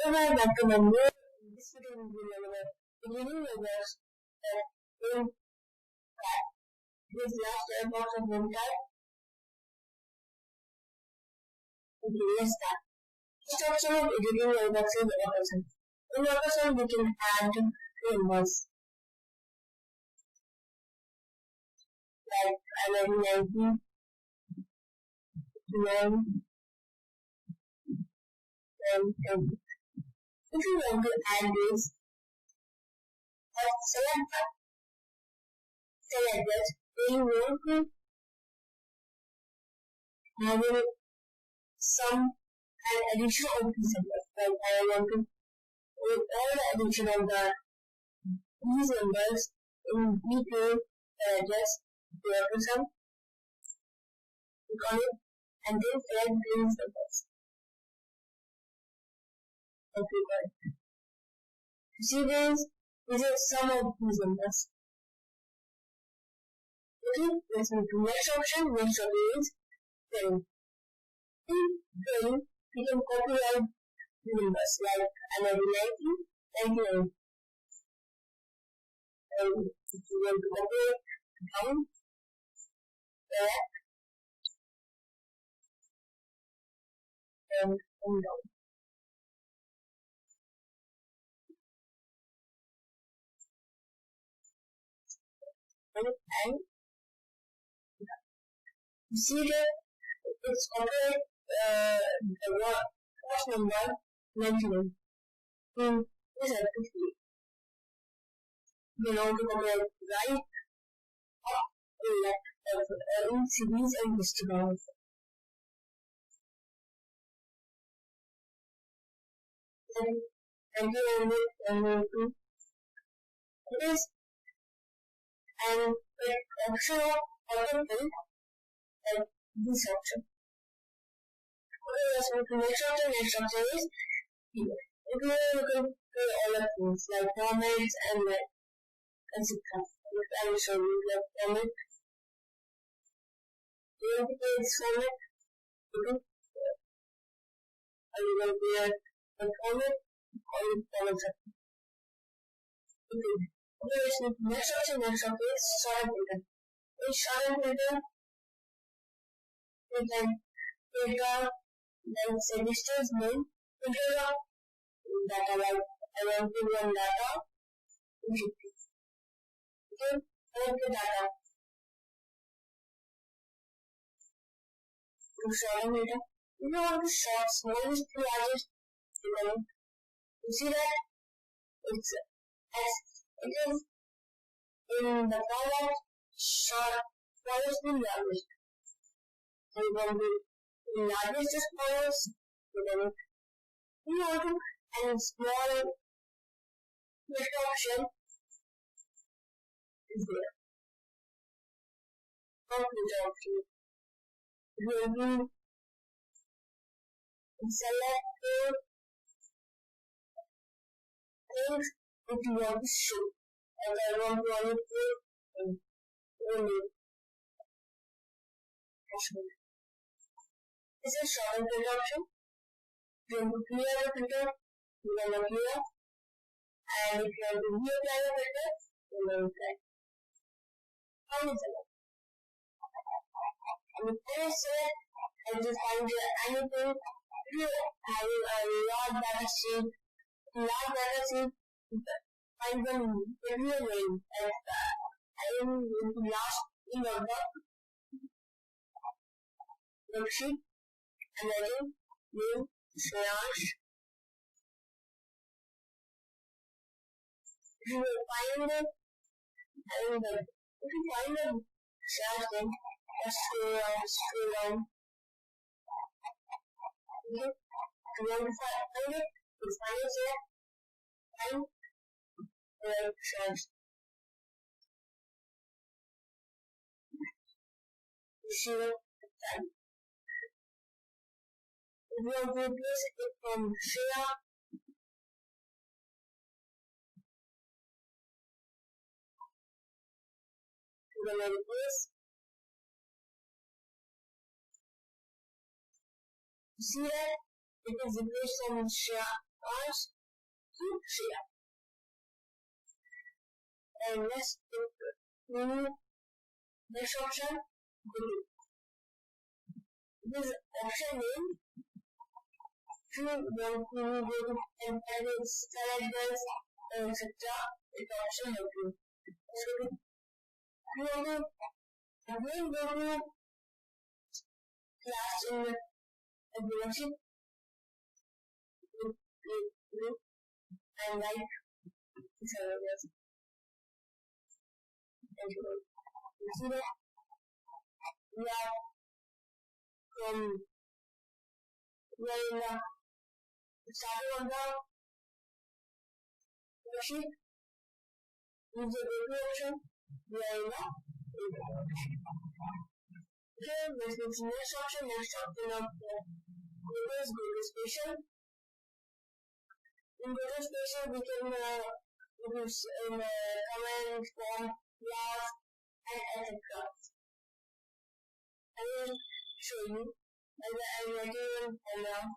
Welcome back to my new this video will be beginning with us that in this last box of one type. Okay, let's start. First option is editing your boxes in Autosum. In Autosum, we can add frameworks like IID 9, 10. If you want to add this, select this. Then you want to have some an addition of the numbers. Like I want to with all the addition of these numbers in detail just to some click on it and then select these numbers. Okay, good. See this is some of these numbers. Okay, let's move to next option. Next option is 10. In 10, we can copy out the numbers like another 90, 99. And if you want to copy it down, select and down. And you see that it's copied the first number 99 in this activity. You know to copy right up left in series and histogram. And here I'm going to this and the option of autofill and this option. Okay, let's move to next option. Next option is here. Okay, you can play all of things like comments and etc. I will show you the comment. You want to play this comment? You can you will play the comment or the comment section. Okay, let's move to next option. Next option is short filter. In short filter, we can filter then say distance name, filter data like I want to run data. Okay, select the data. To short filter. If you want to short smallest to largest, you see that it is in the format short smallest to largest. So you want to largest to smallest, you want to and small list option is there. Complete option. You will select things if you want to show. And I want to only put only option. This is short and filter option. You want to clear the filter, you want to clear. And if you want to reapply the filter, you want to apply. How is it? And if there is and just find anything, if you have a large data sheet, find them every way. And I am going to last in the worksheet. And again, name slash. If you find it, if you find it, slash then just scroll down. Okay, if you want to find it, you find it here. And slash. You see it. If you want to replace it from share, you're going to replace. You see that? It is replaced from share ask you Shreya. And let's move next option. Guru. This option means if you want to go to and select this etc. It option help you. So you want to again go to class in education and like this areas. And you see that we are from where starting on the worksheet use the review option. We are in the okay, let's go to next option. Next option of Google's Google Station. In Google Station, we can use comment, form, class, and etc. I will show you as I already will now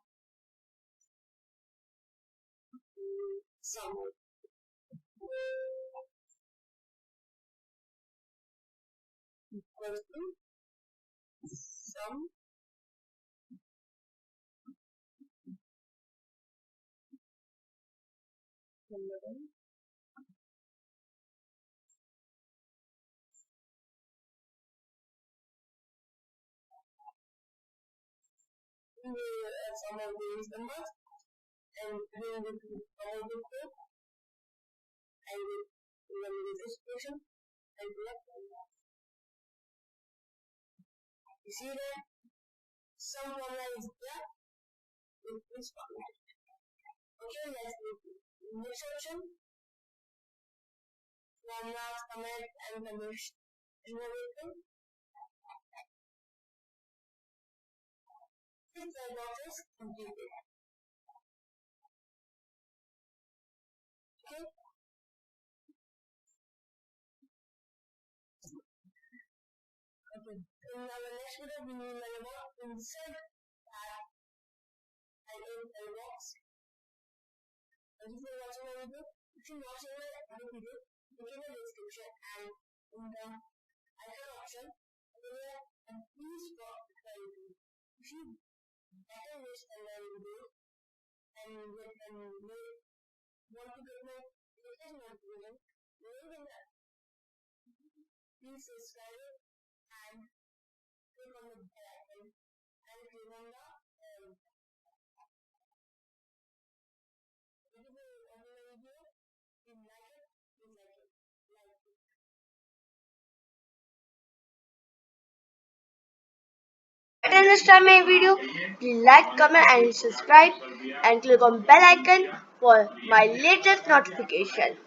some question, some some of these numbers and we will follow the code and we will do this question and we have you see that some formula is there with this formula. Okay, let's do next option. Formulas, comment, and condition everything. This box is completed. Okay. Okay. In our next video, we will learn about insert tag and in box. Thank you for watching my video. If you watch my video, look in the description and in the icon option there and please drop the video. If you better wish the video and want to get my latest notification, link in the please subscribe and click on the bell icon and click on the understand my video, please like, comment and subscribe and click on bell icon for my latest notification.